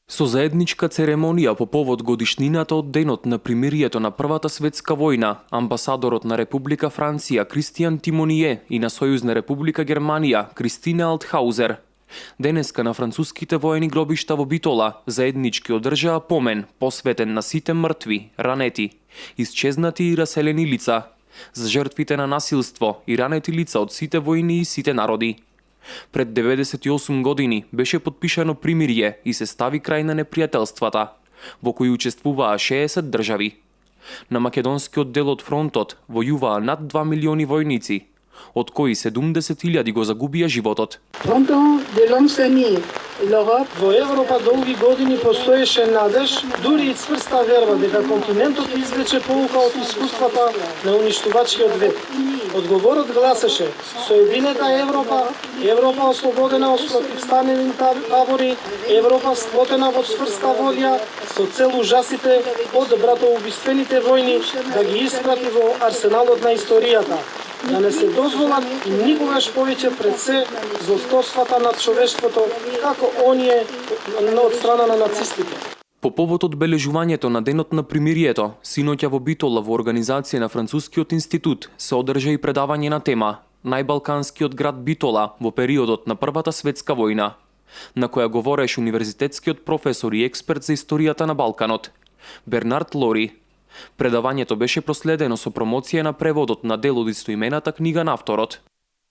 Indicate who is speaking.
Speaker 1: Со заедничка церемонија по повод годишнината од денот на примирието на Првата светска војна, амбасадорот на Република Франција Кристијан Тимоние и на Сојузна Република Германија Кристина Алтхаузер денеска на француските воени гробишта во Битола заеднички одржаа помен посветен на сите мртви, ранети, исчезнати и раселени лица, за жртвите на насилство и ранети лица од сите војни и сите народи. Пред 98 години беше подпишано примирие и се стави крај на непријателствата, во кои учествуваа 60 држави. На македонскиот дел од фронтот војуваа над 2 милиони војници, од кои 70.000 го загубија животот.
Speaker 2: Во Европа долги години постоеше надеж, дури и цврста верба дека континентот извлече поука од искуствата на уништувачкиот век. Одговорот гласеше: соединета Европа, Европа ослободена од спротивставени табори, Европа сплотена во цврста волја со цел ужасите од братоубиствените војни да ги испрати во арсеналот на историјата, да не се дозволат и никогаш повеќе пред се злостоствата над човештвото, како оние од страна на нацистите.
Speaker 1: По повод одбележувањето на денот на примирието, синоќа во Битола во организација на Францускиот институт се одржа и предавање на тема Најбалканскиот град Битола во периодот на Првата светска војна, на која говореше универзитетскиот професор и експерт за историјата на Балканот, Бернард Лори. Предавањето беше проследено со промоција на преводот на дел од истоимената книга на авторот.